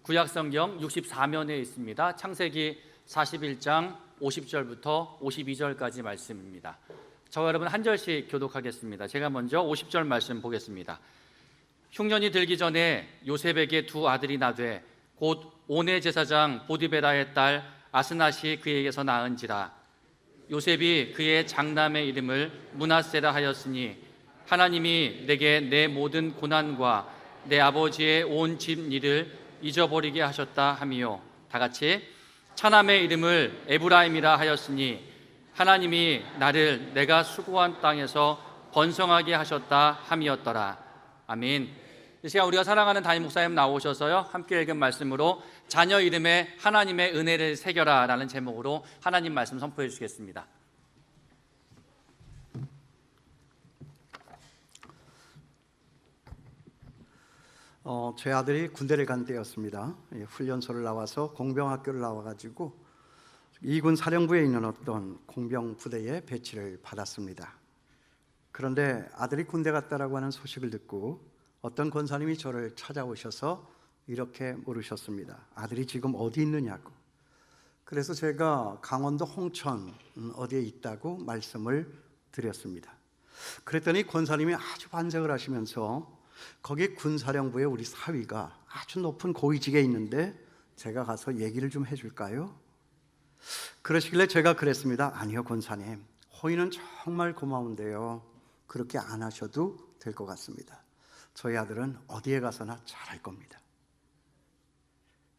구약성경 64면에 있습니다. 창세기 41장 50절부터 52절까지 말씀입니다. 저와 여러분 한 절씩 교독하겠습니다. 제가 먼저 50절 말씀 보겠습니다. 흉년이 들기 전에 요셉에게 두 아들이 나되 곧 온의 제사장 보디베라의 딸 아스낫이 그에게서 낳은지라. 요셉이 그의 장남의 이름을 므낫세라 하였으니 하나님이 내게 내 모든 고난과 내 아버지의 온 집 일을 잊어버리게 하셨다 함이요. 다 같이 차남의 이름을 에브라임이라 하였으니 하나님이 나를 내가 수고한 땅에서 번성하게 하셨다 함이었더라. 아멘. 이 시간 우리가 사랑하는 담임 목사님 나오셔서요, 함께 읽은 말씀으로 자녀 이름에 하나님의 은혜를 새겨라 라는 제목으로 하나님 말씀 선포해 주시겠습니다. 제 아들이 군대를 간 때였습니다. 훈련소를 나와서 공병학교를 나와가지고 이군 사령부에 있는 어떤 공병 부대에 배치를 받았습니다. 그런데 아들이 군대 갔다라고 하는 소식을 듣고 어떤 권사님이 저를 찾아오셔서 이렇게 물으셨습니다. 아들이 지금 어디 있느냐고. 그래서 제가 강원도 홍천 어디에 있다고 말씀을 드렸습니다. 그랬더니 권사님이 아주 반색을 하시면서 거기 군사령부에 우리 사위가 아주 높은 고위직에 있는데 제가 가서 얘기를 좀 해줄까요? 그러시길래 제가 그랬습니다. 아니요 권사님, 호의는 정말 고마운데요, 그렇게 안 하셔도 될 것 같습니다. 저희 아들은 어디에 가서나 잘할 겁니다.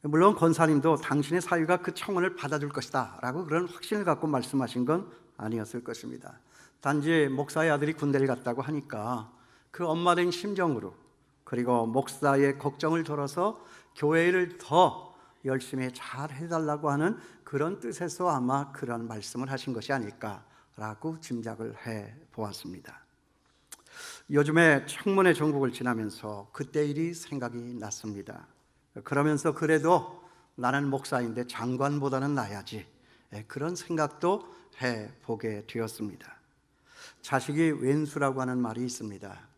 물론 권사님도 당신의 사위가 그 청혼을 받아줄 것이다 라고 그런 확신을 갖고 말씀하신 건 아니었을 것입니다. 단지 목사의 아들이 군대를 갔다고 하니까 그 엄마된 심정으로, 그리고 목사의 걱정을 덜어서 교회를 더 열심히 잘 해달라고 하는 그런 뜻에서 아마 그런 말씀을 하신 것이 아닐까라고 짐작을 해보았습니다. 요즘에 청문회 전국을 지나면서 그때 일이 생각이 났습니다. 그러면서 그래도 나는 목사인데 장관보다는 나야지, 그런 생각도 해보게 되었습니다. 자식이 왼수라고 하는 말이 있습니다.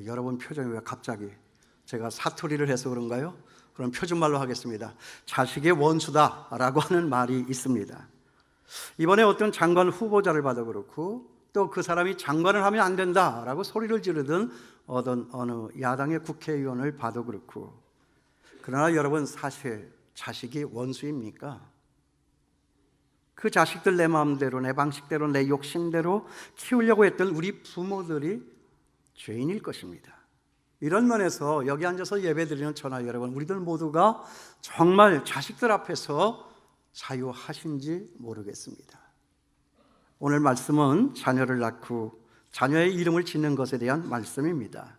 여러분 표정이 왜 갑자기, 제가 사투리를 해서 그런가요? 그럼 표준말로 하겠습니다. 자식의 원수다라고 하는 말이 있습니다. 이번에 어떤 장관 후보자를 봐도 그렇고 또 그 사람이 장관을 하면 안 된다라고 소리를 지르던 어느 야당의 국회의원을 봐도 그렇고, 그러나 여러분 사실 자식이 원수입니까? 그 자식들 내 마음대로, 내 방식대로, 내 욕심대로 키우려고 했던 우리 부모들이 죄인일 것입니다. 이런 면에서 여기 앉아서 예배드리는 저나 여러분, 우리들 모두가 정말 자식들 앞에서 자유하신지 모르겠습니다. 오늘 말씀은 자녀를 낳고 자녀의 이름을 짓는 것에 대한 말씀입니다.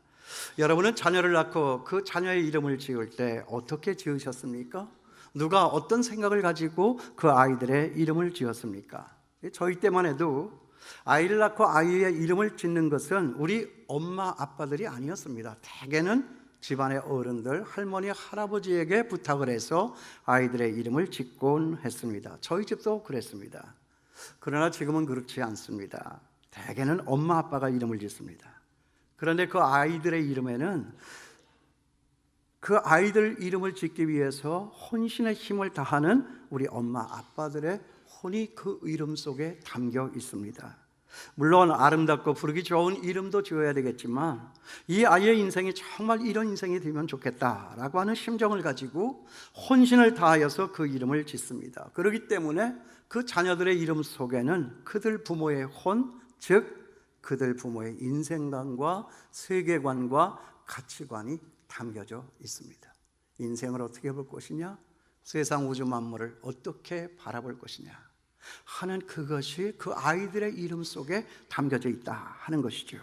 여러분은 자녀를 낳고 그 자녀의 이름을 지을 때 어떻게 지으셨습니까? 누가 어떤 생각을 가지고 그 아이들의 이름을 지었습니까? 저희 때만 해도 아이를 낳고 아이의 이름을 짓는 것은 우리 엄마 아빠들이 아니었습니다. 대개는 집안의 어른들, 할머니 할아버지에게 부탁을 해서 아이들의 이름을 짓곤 했습니다. 저희 집도 그랬습니다. 그러나 지금은 그렇지 않습니다. 대개는 엄마 아빠가 이름을 짓습니다. 그런데 그 아이들의 이름에는 그 아이들 이름을 짓기 위해서 혼신의 힘을 다하는 우리 엄마 아빠들의 혼이 그 이름 속에 담겨 있습니다. 물론 아름답고 부르기 좋은 이름도 지어야 되겠지만 이 아이의 인생이 정말 이런 인생이 되면 좋겠다라고 하는 심정을 가지고 혼신을 다하여서 그 이름을 짓습니다. 그렇기 때문에 그 자녀들의 이름 속에는 그들 부모의 혼, 즉 그들 부모의 인생관과 세계관과 가치관이 담겨져 있습니다. 인생을 어떻게 볼 것이냐, 세상 우주 만물을 어떻게 바라볼 것이냐 하는 그것이 그 아이들의 이름 속에 담겨져 있다 하는 것이죠.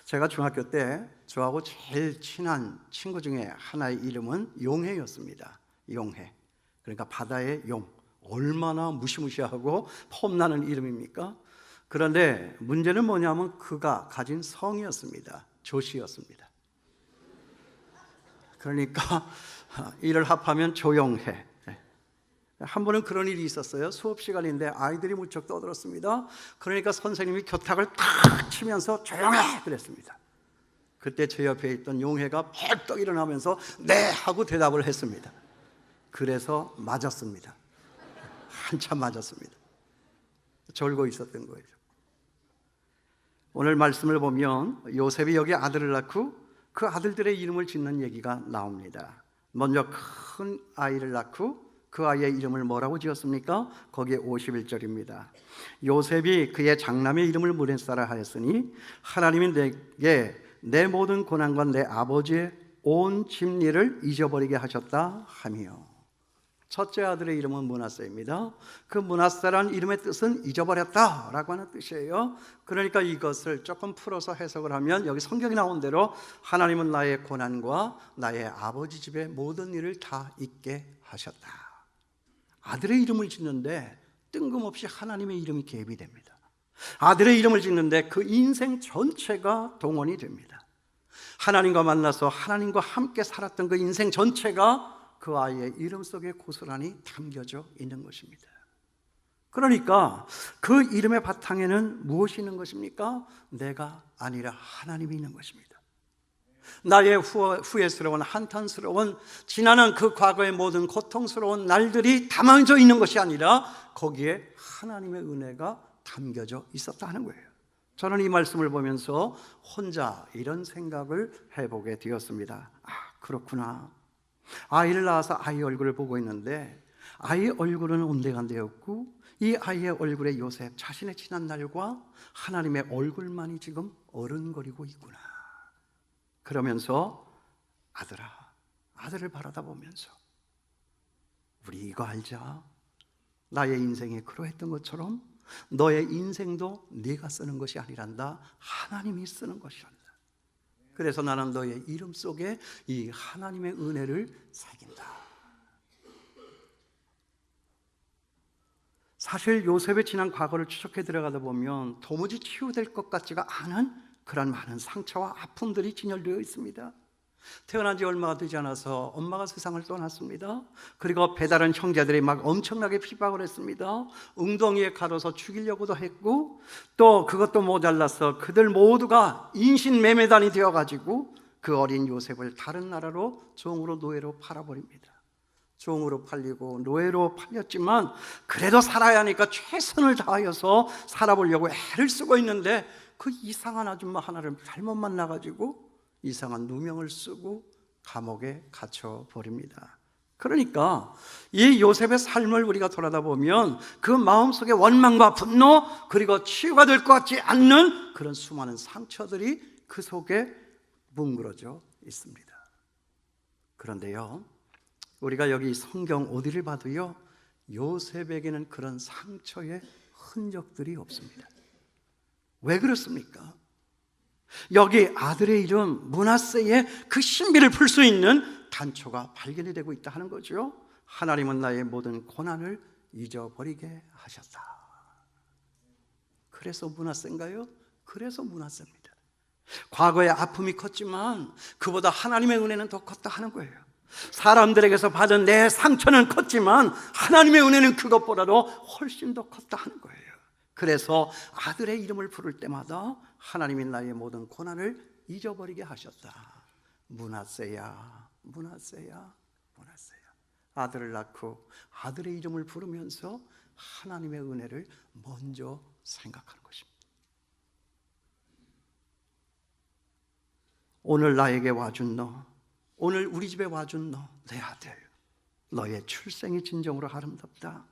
제가 중학교 때 저하고 제일 친한 친구 중에 하나의 이름은 용해였습니다. 용해, 그러니까 바다의 용. 얼마나 무시무시하고 폼나는 이름입니까? 그런데 문제는 뭐냐면 그가 가진 성이었습니다. 조씨였습니다. 그러니까 이를 합하면 조용해. 한 번은 그런 일이 있었어요. 수업 시간인데 아이들이 무척 떠들었습니다. 그러니까 선생님이 교탁을 탁 치면서 조용해 그랬습니다. 그때 제 옆에 있던 용해가 벌떡 일어나면서 네 하고 대답을 했습니다. 그래서 맞았습니다. 한참 맞았습니다. 졸고 있었던 거예요. 오늘 말씀을 보면 요셉이 여기 아들을 낳고 그 아들들의 이름을 짓는 얘기가 나옵니다. 먼저 큰 아이를 낳고 그 아이의 이름을 뭐라고 지었습니까? 거기에 51절입니다. 요셉이 그의 장남의 이름을 무레사라 하였으니 하나님이 내게 내 모든 고난과 내 아버지의 온 집리를 잊어버리게 하셨다 하며, 첫째 아들의 이름은 므낫세입니다. 그 므낫세라는 이름의 뜻은 잊어버렸다라고 하는 뜻이에요. 그러니까 이것을 조금 풀어서 해석을 하면 여기 성경이 나온 대로 하나님은 나의 고난과 나의 아버지 집의 모든 일을 다 잊게 하셨다. 아들의 이름을 짓는데 뜬금없이 하나님의 이름이 개입이 됩니다. 아들의 이름을 짓는데 그 인생 전체가 동원이 됩니다. 하나님과 만나서 하나님과 함께 살았던 그 인생 전체가 그 아이의 이름 속에 고스란히 담겨져 있는 것입니다. 그러니까 그 이름의 바탕에는 무엇이 있는 것입니까? 내가 아니라 하나님이 있는 것입니다. 나의 후회스러운 한탄스러운 지나는 그 과거의 모든 고통스러운 날들이 담아져 있는 것이 아니라 거기에 하나님의 은혜가 담겨져 있었다 하는 거예요. 저는 이 말씀을 보면서 혼자 이런 생각을 해보게 되었습니다. 그렇구나. 아이를 낳아서 아이 얼굴을 보고 있는데 아이 얼굴은 온데간데였고 이 아이의 얼굴에 요셉 자신의 지난 날과 하나님의 얼굴만이 지금 어른거리고 있구나. 그러면서 아들아, 아들을 바라다 보면서 우리 이거 알자. 나의 인생이 그러했던 것처럼 너의 인생도 네가 쓰는 것이 아니란다. 하나님이 쓰는 것이란다. 그래서 나는 너의 이름 속에 이 하나님의 은혜를 새긴다. 사실 요셉의 지난 과거를 추적해 들어가다 보면 도무지 치유될 것 같지가 않은 그런 많은 상처와 아픔들이 진열되어 있습니다. 태어난 지 얼마가 되지 않아서 엄마가 세상을 떠났습니다. 그리고 배다른 형제들이 막 엄청나게 핍박을 했습니다. 웅덩이에 가둬서 죽이려고도 했고, 또 그것도 모자라서 그들 모두가 인신매매단이 되어가지고 그 어린 요셉을 다른 나라로 종으로 노예로 팔아버립니다. 종으로 팔리고 노예로 팔렸지만 그래도 살아야 하니까 최선을 다하여서 살아보려고 애를 쓰고 있는데 그 이상한 아줌마 하나를 잘못 만나가지고 이상한 누명을 쓰고 감옥에 갇혀버립니다. 그러니까 이 요셉의 삶을 우리가 돌아다 보면 그 마음속에 원망과 분노 그리고 치유가 될 것 같지 않는 그런 수많은 상처들이 그 속에 뭉그러져 있습니다. 그런데요, 우리가 여기 성경 어디를 봐도요, 요셉에게는 그런 상처의 흔적들이 없습니다. 왜 그렇습니까? 여기 아들의 이름 므낫세의 그 신비를 풀 수 있는 단초가 발견이 되고 있다 하는 거죠. 하나님은 나의 모든 고난을 잊어버리게 하셨다. 그래서 므낫세인가요? 그래서 므낫세입니다. 과거의 아픔이 컸지만 그보다 하나님의 은혜는 더 컸다 하는 거예요. 사람들에게서 받은 내 상처는 컸지만 하나님의 은혜는 그것보다도 훨씬 더 컸다 하는 거예요. 그래서 아들의 이름을 부를 때마다 하나님이 나의 모든 고난을 잊어버리게 하셨다. 므낫세야, 므낫세야, 므낫세야. 아들을 낳고 아들의 이름을 부르면서 하나님의 은혜를 먼저 생각하는 것입니다. 오늘 나에게 와준 너, 오늘 우리 집에 와준 너, 내 아들, 너의 출생이 진정으로 아름답다.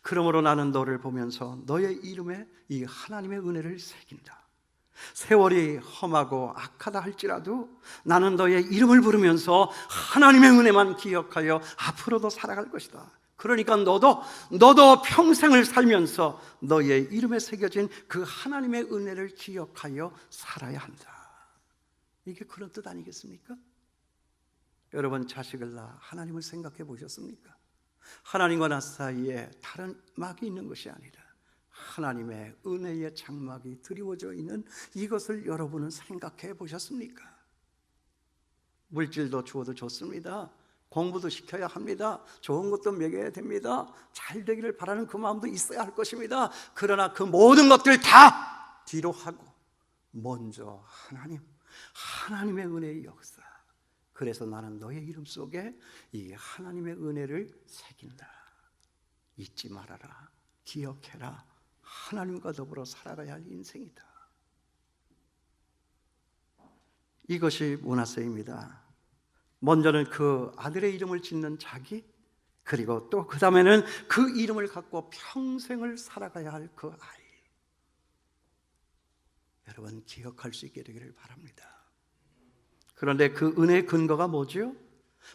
그러므로 나는 너를 보면서 너의 이름에 이 하나님의 은혜를 새긴다. 세월이 험하고 악하다 할지라도 나는 너의 이름을 부르면서 하나님의 은혜만 기억하여 앞으로도 살아갈 것이다. 그러니까 너도 평생을 살면서 너의 이름에 새겨진 그 하나님의 은혜를 기억하여 살아야 한다. 이게 그런 뜻 아니겠습니까? 여러분, 자식을 낳아 하나님을 생각해 보셨습니까? 하나님과 나 사이에 다른 막이 있는 것이 아니라 하나님의 은혜의 장막이 드리워져 있는 이것을 여러분은 생각해 보셨습니까? 물질도 주어도 좋습니다. 공부도 시켜야 합니다. 좋은 것도 먹여야 됩니다. 잘 되기를 바라는 그 마음도 있어야 할 것입니다. 그러나 그 모든 것들 다 뒤로 하고 먼저 하나님, 하나님의 은혜의 역사. 그래서 나는 너의 이름 속에 이 하나님의 은혜를 새긴다. 잊지 말아라. 기억해라. 하나님과 더불어 살아가야 할 인생이다. 이것이 므낫세입니다. 먼저는 그 아들의 이름을 짓는 자기, 그리고 또 그 다음에는 그 이름을 갖고 평생을 살아가야 할 그 아이. 여러분 기억할 수 있게 되기를 바랍니다. 그런데 그 은혜의 근거가 뭐죠?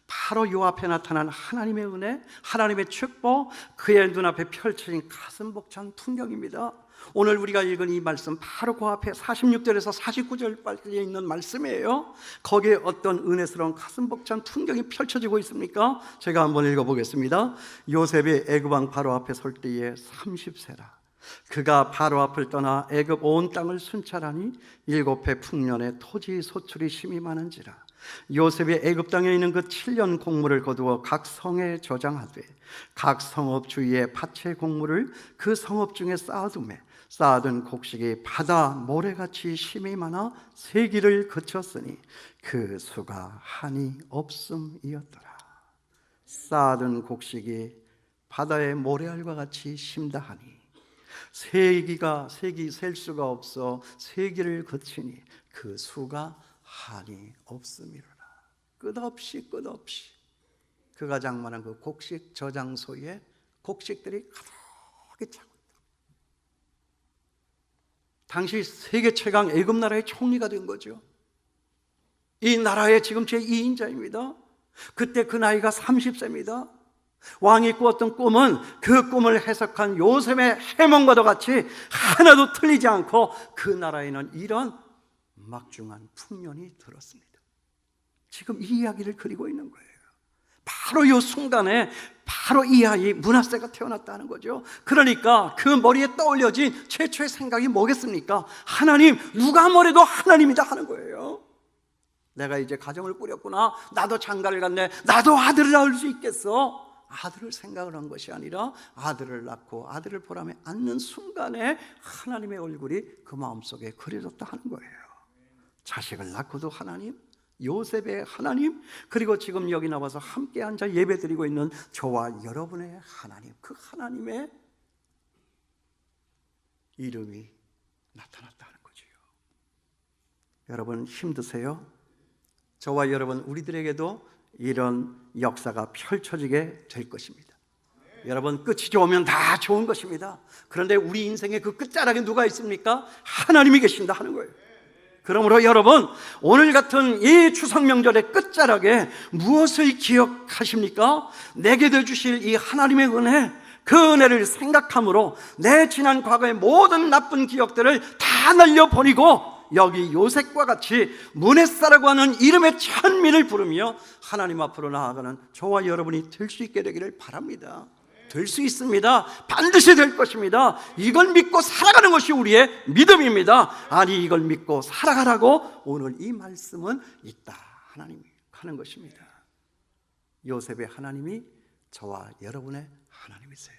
바로 요 앞에 나타난 하나님의 은혜, 하나님의 축복, 그의 눈앞에 펼쳐진 가슴 벅찬 풍경입니다. 오늘 우리가 읽은 이 말씀 바로 그 앞에 46절에서 49절까지 있는 말씀이에요. 거기에 어떤 은혜스러운 가슴 벅찬 풍경이 펼쳐지고 있습니까? 제가 한번 읽어보겠습니다. 요셉이 애굽 왕 바로 앞에 설 때에 30세라. 그가 바로 앞을 떠나 애굽 온 땅을 순찰하니 7해 풍년에 토지 소출이 심히 많은지라. 요셉이 애굽 땅에 있는 그 7년 곡물을 거두어 각 성에 저장하되 각 성읍 주위에 밭의 곡물을 그 성읍 중에 쌓아두매 쌓아둔 곡식이 바다 모래같이 심히 많아 세기를 그쳤으니 그 수가 한이 없음이었더라. 쌓아둔 곡식이 바다의 모래알과 같이 심다 하니 세기 셀 수가 없어 세기를 거치니 그 수가 한이 없음이로라. 끝없이 그가 장만한 그 곡식 저장소에 곡식들이 가득히 차고 있다. 당시 세계 최강 애굽 나라의 총리가 된 거죠. 이 나라의 지금 제2인자입니다. 그때 그 나이가 30세입니다. 왕이 꾸었던 꿈은 그 꿈을 해석한 요셉의 해몽과도 같이 하나도 틀리지 않고 그 나라에는 이런 막중한 풍년이 들었습니다. 지금 이 이야기를 그리고 있는 거예요. 바로 이 순간에 바로 이 아이 므낫세가 태어났다는 거죠. 그러니까 그 머리에 떠올려진 최초의 생각이 뭐겠습니까? 하나님, 누가 뭐래도 하나님이다 하는 거예요. 내가 이제 가정을 꾸렸구나, 나도 장가를 갔네, 나도 아들을 낳을 수 있겠어. 아들을 생각을 한 것이 아니라 아들을 낳고 아들을 보람에 안는 순간에 하나님의 얼굴이 그 마음속에 그려졌다 하는 거예요. 자식을 낳고도 하나님, 요셉의 하나님, 그리고 지금 여기 나와서 함께 앉아 예배드리고 있는 저와 여러분의 하나님, 그 하나님의 이름이 나타났다는 거죠. 여러분 힘드세요? 저와 여러분 우리들에게도 이런 역사가 펼쳐지게 될 것입니다. 여러분 끝이 좋으면 다 좋은 것입니다. 그런데 우리 인생의 그 끝자락에 누가 있습니까? 하나님이 계신다 하는 거예요. 그러므로 여러분 오늘 같은 이 추석 명절의 끝자락에 무엇을 기억하십니까? 내게 주실 이 하나님의 은혜, 그 은혜를 생각함으로 내 지난 과거의 모든 나쁜 기억들을 다 날려버리고 여기 요셉과 같이 므낫세라고 하는 이름의 찬미를 부르며 하나님 앞으로 나아가는 저와 여러분이 될 수 있게 되기를 바랍니다. 될 수 있습니다. 반드시 될 것입니다. 이걸 믿고 살아가는 것이 우리의 믿음입니다. 아니 이걸 믿고 살아가라고 오늘 이 말씀은 있다 하나님이 하는 것입니다. 요셉의 하나님이 저와 여러분의 하나님이세요.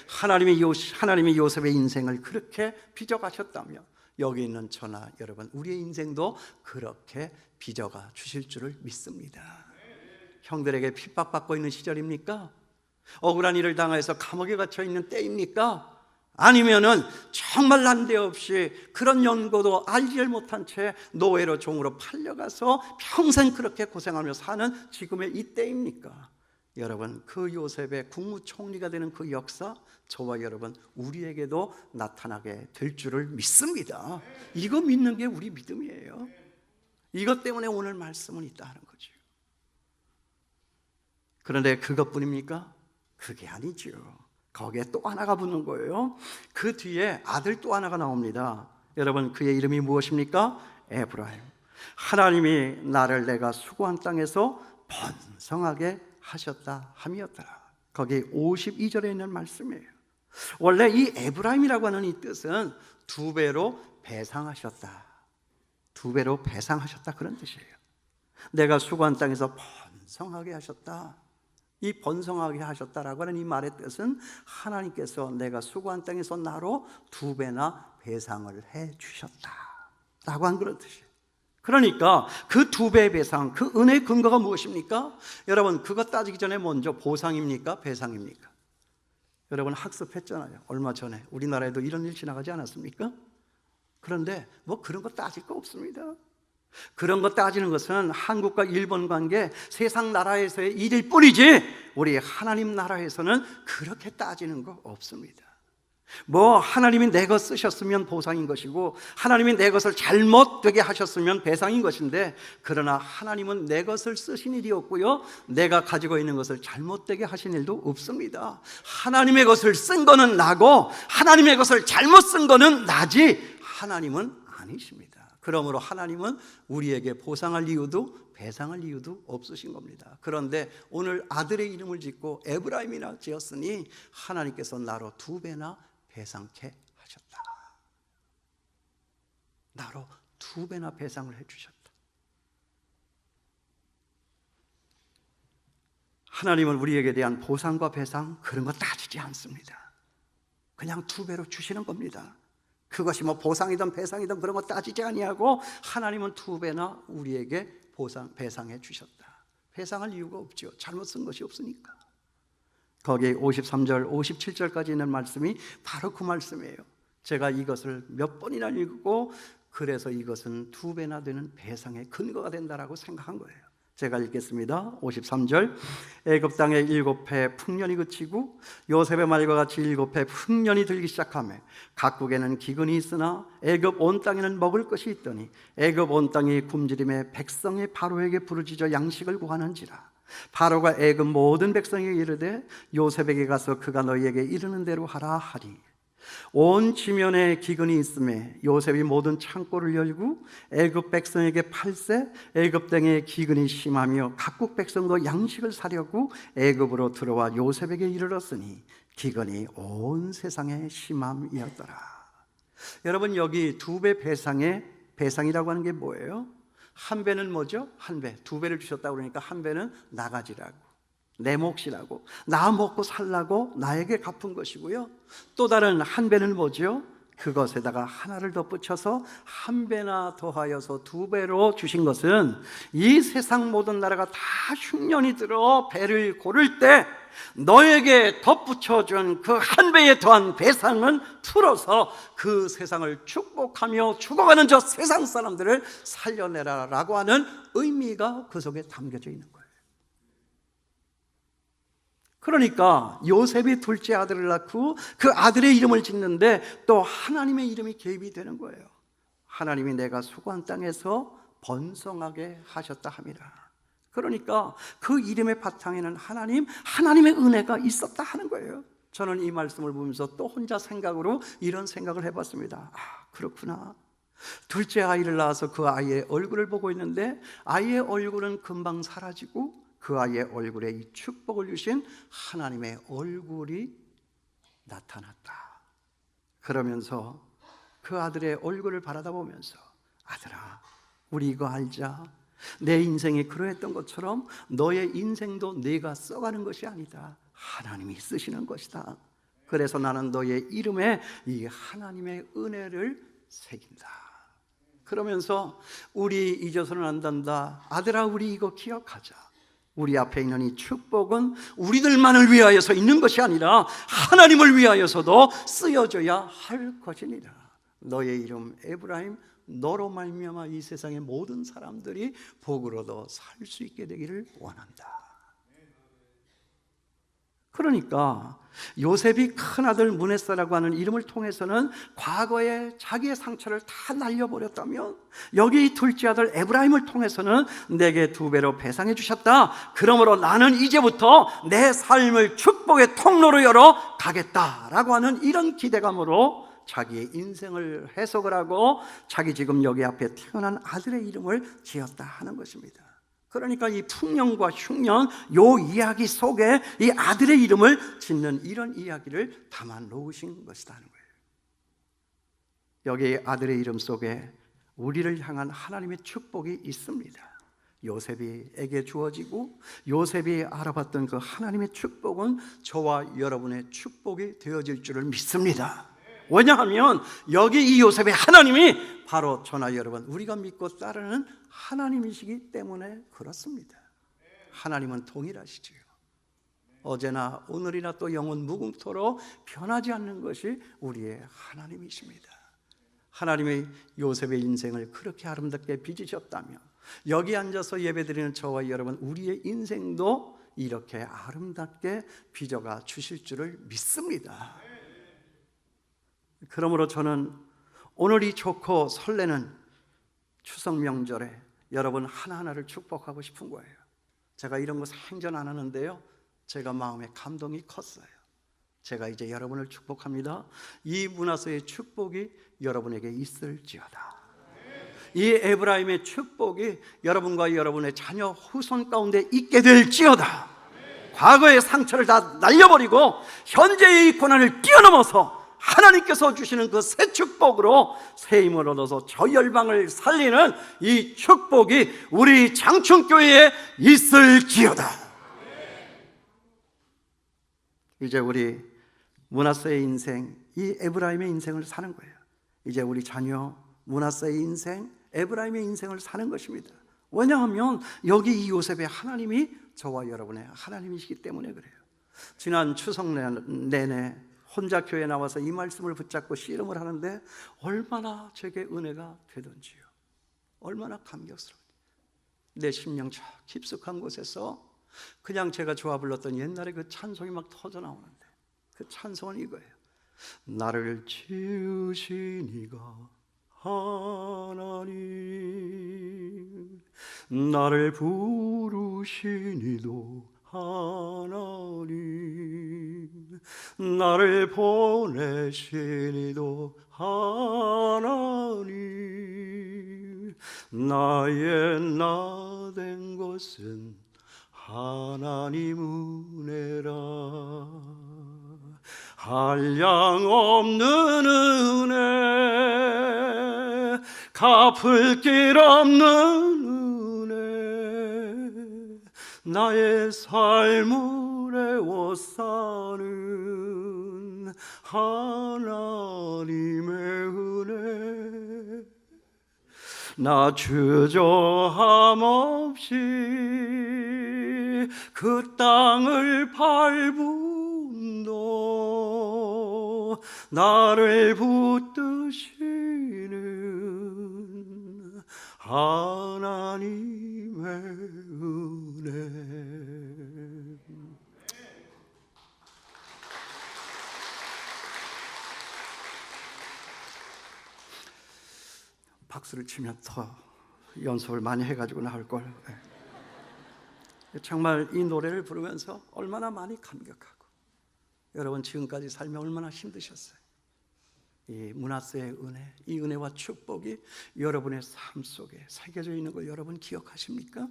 하나님이 요셉의 인생을 그렇게 빚어가셨다며 여기 있는 저나 여러분 우리의 인생도 그렇게 빚어가 주실 줄을 믿습니다. 형들에게 핍박받고 있는 시절입니까? 억울한 일을 당해서 감옥에 갇혀 있는 때입니까? 아니면은 정말 난데없이 그런 연고도 알지를 못한 채 노예로 종으로 팔려가서 평생 그렇게 고생하며 사는 지금의 이 때입니까? 여러분 그 요셉의 국무총리가 되는 그 역사 저와 여러분 우리에게도 나타나게 될 줄을 믿습니다. 이거 믿는 게 우리 믿음이에요. 이것 때문에 오늘 말씀은 있다는 거죠. 그런데 그것뿐입니까? 그게 아니죠. 거기에 또 하나가 붙는 거예요. 그 뒤에 아들 또 하나가 나옵니다. 여러분 그의 이름이 무엇입니까? 에브라임. 하나님이 나를 내가 수고한 땅에서 번성하게 하셨다 함이었더라. 거기 52절에 있는 말씀이에요. 원래 이 에브라임이라고 하는 이 뜻은 두 배로 배상하셨다, 두 배로 배상하셨다 그런 뜻이에요. 내가 수고한 땅에서 번성하게 하셨다. 이 번성하게 하셨다라고 하는 이 말의 뜻은 하나님께서 내가 수고한 땅에서 나로 두 배나 배상을 해 주셨다라고 한 그런 뜻이에요. 그러니까 그 2배의 배상, 그 은혜의 근거가 무엇입니까? 여러분, 그거 따지기 전에 먼저 보상입니까? 배상입니까? 여러분 학습했잖아요. 얼마 전에 우리나라에도 이런 일 지나가지 않았습니까? 그런데 뭐 그런 거 따질 거 없습니다. 그런 거 따지는 것은 한국과 일본 관계, 세상 나라에서의 일일 뿐이지 우리 하나님 나라에서는 그렇게 따지는 거 없습니다. 뭐 하나님이 내 것 쓰셨으면 보상인 것이고 하나님이 내 것을 잘못되게 하셨으면 배상인 것인데, 그러나 하나님은 내 것을 쓰신 일이 없고요, 내가 가지고 있는 것을 잘못되게 하신 일도 없습니다. 하나님의 것을 쓴 거는 나고 하나님의 것을 잘못 쓴 거는 나지 하나님은 아니십니다. 그러므로 하나님은 우리에게 보상할 이유도 배상할 이유도 없으신 겁니다. 그런데 오늘 아들의 이름을 짓고 에브라임이라 지었으니 하나님께서 나로 2배나 배상케 하셨다. 나로 2배나 배상을 해주셨다. 하나님은 우리에게 대한 보상과 배상 그런 거 따지지 않습니다. 그냥 2배로 주시는 겁니다. 그것이 뭐 보상이든 배상이든 그런 거 따지지 아니하고 하나님은 2배나 우리에게 배상해 주셨다. 배상할 이유가 없죠. 잘못 쓴 것이 없으니까. 거기 53절, 57절까지 있는 말씀이 바로 그 말씀이에요. 제가 이것을 몇 번이나 읽고 그래서 이것은 2배나 되는 배상의 근거가 된다라고 생각한 거예요. 제가 읽겠습니다. 53절. 애굽 땅에 7해 풍년이 그치고 요셉의 말과 같이 7해 풍년이 들기 시작하며 각국에는 기근이 있으나 애굽 온 땅에는 먹을 것이 있더니 애굽 온 땅이 굶주림에 백성이 바로에게 부르짖어 양식을 구하는지라. 바로가 애굽 모든 백성에게 이르되 요셉에게 가서 그가 너희에게 이르는 대로 하라 하리. 온 지면에 기근이 있음에 요셉이 모든 창고를 열고 애굽 백성에게 팔세 애굽 땅에 기근이 심하며 각국 백성도 양식을 사려고 애굽으로 들어와 요셉에게 이르렀으니 기근이 온 세상에 심함이었더라. 여러분, 여기 2배 배상의 배상이라고 하는 게 뭐예요? 한 배는 뭐죠? 한 배. 2배를 주셨다고 그러니까 한 배는 나 가지라고, 내 몫이라고, 나 먹고 살라고 나에게 갚은 것이고요. 또 다른 한 배는 뭐죠? 그것에다가 하나를 덧붙여서 한 배나 더하여서 2배로 주신 것은 이 세상 모든 나라가 다 흉년이 들어 배를 고를 때 너에게 덧붙여준 그 한 배에 더한 배상은 풀어서 그 세상을 축복하며 죽어가는 저 세상 사람들을 살려내라라고 하는 의미가 그 속에 담겨져 있는 거예요. 그러니까 요셉이 둘째 아들을 낳고 그 아들의 이름을 짓는데 또 하나님의 이름이 개입이 되는 거예요. 하나님이 내가 수고한 땅에서 번성하게 하셨다 함이라. 그러니까 그 이름의 바탕에는 하나님의 은혜가 있었다 하는 거예요. 저는 이 말씀을 보면서 또 혼자 생각으로 이런 생각을 해봤습니다. 그렇구나. 둘째 아이를 낳아서 그 아이의 얼굴을 보고 있는데 아이의 얼굴은 금방 사라지고 그 아이의 얼굴에 이 축복을 주신 하나님의 얼굴이 나타났다. 그러면서 그 아들의 얼굴을 바라다보면서 아들아, 우리 이거 알자. 내 인생이 그러했던 것처럼 너의 인생도 네가 써가는 것이 아니다. 하나님이 쓰시는 것이다. 그래서 나는 너의 이름에 이 하나님의 은혜를 새긴다. 그러면서 우리 잊어서는 안 된다. 아들아, 우리 이거 기억하자. 우리 앞에 있는 이 축복은 우리들만을 위하여서 있는 것이 아니라 하나님을 위하여서도 쓰여져야 할 것이니라. 너의 이름 에브라임, 너로 말미암아 이 세상의 모든 사람들이 복을 얻어 살 수 있게 되기를 원한다. 그러니까 요셉이 큰아들 문헤세라고 하는 이름을 통해서는 과거에 자기의 상처를 다 날려버렸다면 여기 둘째 아들 에브라임을 통해서는 내게 2배로 배상해 주셨다. 그러므로 나는 이제부터 내 삶을 축복의 통로로 열어 가겠다라고 하는 이런 기대감으로 자기의 인생을 해석을 하고 자기 지금 여기 앞에 태어난 아들의 이름을 지었다 하는 것입니다. 그러니까 이 풍년과 흉년 요 이야기 속에 이 아들의 이름을 짓는 이런 이야기를 담아 놓으신 것이다 하는 거예요. 여기 아들의 이름 속에 우리를 향한 하나님의 축복이 있습니다. 요셉에게 주어지고 요셉이 알아봤던 그 하나님의 축복은 저와 여러분의 축복이 되어질 줄을 믿습니다. 왜냐하면 여기 이 요셉의 하나님이 바로 저나 여러분 우리가 믿고 따르는 하나님이시기 때문에 그렇습니다. 하나님은 동일하시지요. 어제나 오늘이나 또 영원 무궁토록 변하지 않는 것이 우리의 하나님이십니다. 하나님의 요셉의 인생을 그렇게 아름답게 빚으셨다면 여기 앉아서 예배드리는 저와 여러분 우리의 인생도 이렇게 아름답게 빚어가 주실 줄을 믿습니다. 그러므로 저는 오늘이 좋고 설레는 추석 명절에 여러분 하나하나를 축복하고 싶은 거예요. 제가 이런 거 생전 안 하는데요, 제가 마음에 감동이 컸어요. 제가 이제 여러분을 축복합니다. 이 문화서의 축복이 여러분에게 있을지어다. 이 에브라임의 축복이 여러분과 여러분의 자녀 후손 가운데 있게 될지어다. 과거의 상처를 다 날려버리고 현재의 고난을 뛰어넘어서 하나님께서 주시는 그 새 축복으로 새 힘을 얻어서 저 열방을 살리는 이 축복이 우리 장충교회에 있을지어다. 이제 우리 므낫세의 인생, 이 에브라임의 인생을 사는 거예요. 이제 우리 자녀 므낫세의 인생, 에브라임의 인생을 사는 것입니다. 왜냐하면 여기 이 요셉의 하나님이 저와 여러분의 하나님이시기 때문에 그래요. 지난 추석 내내 혼자 교회에 나와서 이 말씀을 붙잡고 씨름을 하는데 얼마나 제게 은혜가 되던지요. 얼마나 감격스러운지. 내 심령 저 깊숙한 곳에서 그냥 제가 좋아 불렀던 옛날에 그 찬송이 막 터져 나오는데 그 찬송은 이거예요. 나를 지으신 이가 하나님, 나를 부르신 이도 하나님, 나를 보내신 이도 하나님, 나의 나 된 것은 하나님 은혜라. 한량없는 은혜, 갚을 길 없는 은혜, 나의 삶을 애워싸는 하나님의 은혜. 나 주저함 없이 그 땅을 밟음도 나를 붙드시는 하나님의 은혜. 박수를 치면 더 연습을 많이 해가지고 나올 걸. 정말 이 노래를 부르면서 얼마나 많이 감격하고, 여러분 지금까지 살며 얼마나 힘드셨어요. 이 므낫세의 은혜, 이 은혜와 축복이 여러분의 삶 속에 새겨져 있는 걸 여러분 기억하십니까?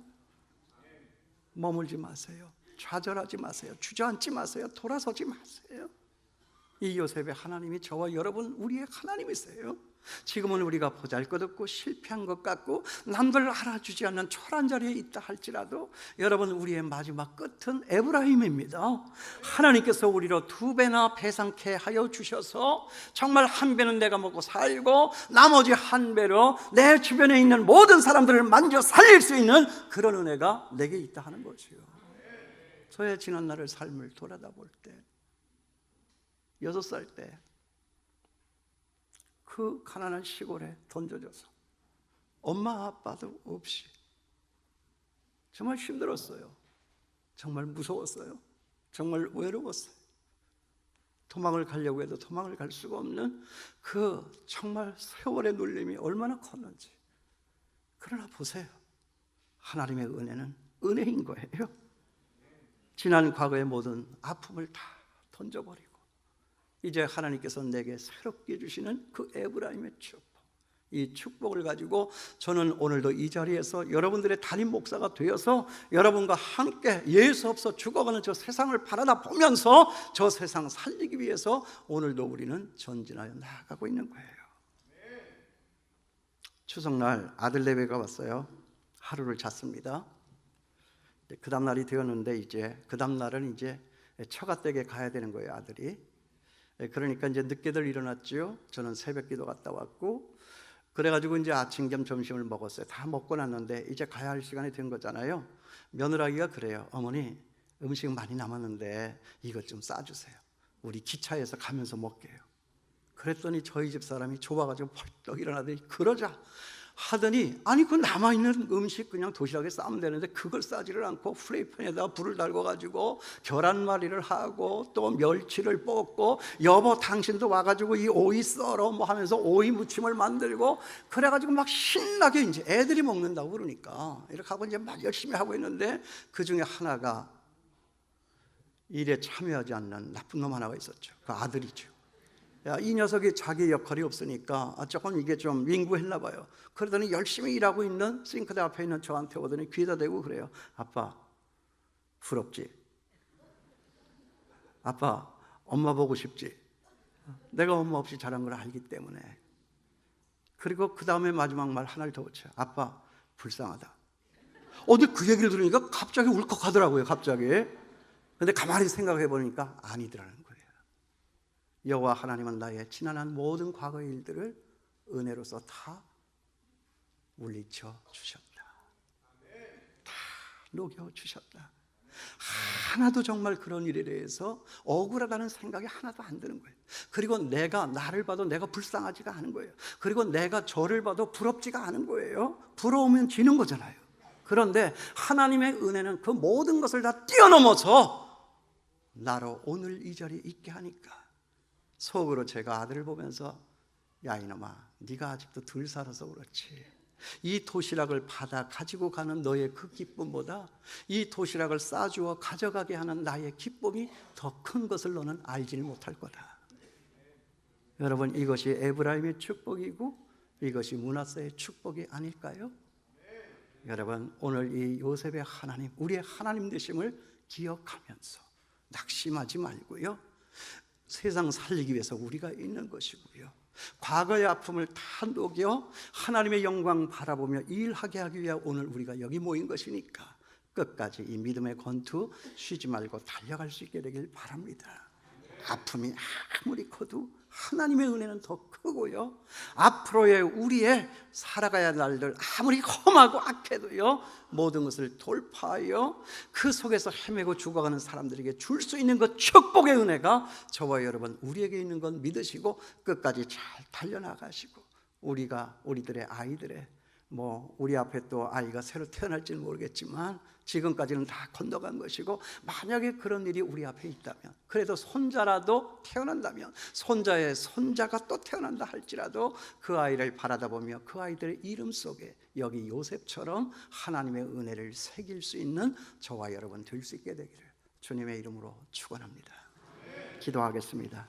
머물지 마세요. 좌절하지 마세요. 주저앉지 마세요. 돌아서지 마세요. 이 요셉의 하나님이 저와 여러분 우리의 하나님이세요. 지금은 우리가 보잘것없고 실패한 것 같고 남들 알아주지 않는 초라한 자리에 있다 할지라도 여러분 우리의 마지막 끝은 에브라임입니다. 하나님께서 우리로 2배나 배상케 하여 주셔서 정말 1배는 내가 먹고 살고 나머지 1배로 내 주변에 있는 모든 사람들을 만져 살릴 수 있는 그런 은혜가 내게 있다 하는 거지요. 저의 지난 날의 삶을 돌아다 볼 때 6살 때 그 가난한 시골에 던져져서 엄마 아빠도 없이 정말 힘들었어요. 정말 무서웠어요. 정말 외로웠어요. 도망을 가려고 해도 도망을 갈 수가 없는 그 정말 세월의 눌림이 얼마나 컸는지. 그러나 보세요. 하나님의 은혜는 은혜인 거예요. 지난 과거의 모든 아픔을 다 던져버리고 이제 하나님께서 내게 새롭게 주시는 그 에브라임의 축복, 이 축복을 가지고 저는 오늘도 이 자리에서 여러분들의 담임 목사가 되어서 여러분과 함께 예수 없어 죽어가는 저 세상을 바라다 보면서 저 세상 살리기 위해서 오늘도 우리는 전진하여 나아가고 있는 거예요. 추석날 아들 내외가 왔어요. 하루를 잤습니다. 그 다음날이 되었는데 이제 그 다음날은 이제 처가댁에 가야 되는 거예요, 아들이. 그러니까 이제 늦게들 일어났죠. 저는 새벽기도 갔다 왔고 그래가지고 이제 아침 겸 점심을 먹었어요. 다 먹고 났는데 이제 가야 할 시간이 된 거잖아요. 며느라기가 그래요. 어머니, 음식 많이 남았는데 이것 좀 싸주세요. 우리 기차에서 가면서 먹게요. 그랬더니 저희 집 사람이 좁아가지고 벌떡 일어나더니 그러자 하더니, 아니 그 남아있는 음식 그냥 도시락에 싸면 되는데 그걸 싸지를 않고 프라이팬에다 불을 달궈가지고 계란말이를 하고 또 멸치를 볶고, 여보 당신도 와가지고 이 오이 썰어 뭐 하면서 오이 무침을 만들고, 그래가지고 막 신나게 이제 애들이 먹는다고 그러니까 이렇게 하고 이제 막 열심히 하고 있는데, 그 중에 하나가 일에 참여하지 않는 나쁜 놈 하나가 있었죠. 그 아들이죠. 야, 이 녀석이 자기 역할이 없으니까 조금 이게 좀 윙구했나 봐요. 그러더니 열심히 일하고 있는 싱크대 앞에 있는 저한테 오더니 귀에다 대고 그래요. 아빠, 부럽지? 아빠, 엄마 보고 싶지? 내가 엄마 없이 자란 걸 알기 때문에. 그리고 그 다음에 마지막 말 하나를 더 붙여요. 아빠, 불쌍하다. 근데 그 얘기를 들으니까 갑자기 울컥하더라고요. 갑자기. 근데 가만히 생각해 보니까 아니더라는 거예요. 여호와 하나님은 나의 지난한 모든 과거의 일들을 은혜로서 다 물리쳐 주셨다. 다 녹여 주셨다. 하나도 정말 그런 일에 대해서 억울하다는 생각이 하나도 안 드는 거예요. 그리고 내가 나를 봐도 내가 불쌍하지가 않은 거예요. 그리고 내가 저를 봐도 부럽지가 않은 거예요. 부러우면 지는 거잖아요. 그런데 하나님의 은혜는 그 모든 것을 다 뛰어넘어서 나로 오늘 이 자리에 있게 하니까, 속으로 제가 아들을 보면서, 야 이놈아, 네가 아직도 덜 살아서 그렇지, 이 도시락을 받아 가지고 가는 너의 그 기쁨보다 이 도시락을 싸주어 가져가게 하는 나의 기쁨이 더 큰 것을 너는 알지를 못할 거다. 여러분, 이것이 에브라임의 축복이고 이것이 므낫세의 축복이 아닐까요? 여러분, 오늘 이 요셉의 하나님, 우리의 하나님 되심을 기억하면서 낙심하지 말고요, 세상 살리기 위해서 우리가 있는 것이고요, 과거의 아픔을 다 녹여 하나님의 영광 바라보며 일하게 하기 위해 오늘 우리가 여기 모인 것이니까 끝까지 이 믿음의 권투 쉬지 말고 달려갈 수 있게 되길 바랍니다. 아픔이 아무리 커도 하나님의 은혜는 더 크고요, 앞으로의 우리의 살아가야 할 날들 아무리 험하고 악해도요, 모든 것을 돌파하여 그 속에서 헤매고 죽어가는 사람들에게 줄 수 있는 그 축복의 은혜가 저와 여러분 우리에게 있는 건 믿으시고 끝까지 잘 달려나가시고, 우리들의 아이들의 우리 앞에 또 아이가 새로 태어날지는 모르겠지만 지금까지는 다 건너간 것이고, 만약에 그런 일이 우리 앞에 있다면, 그래도 손자라도 태어난다면, 손자의 손자가 또 태어난다 할지라도 그 아이를 바라다보며 그 아이들의 이름 속에 여기 요셉처럼 하나님의 은혜를 새길 수 있는 저와 여러분 될 수 있게 되기를 주님의 이름으로 축원합니다. 기도하겠습니다.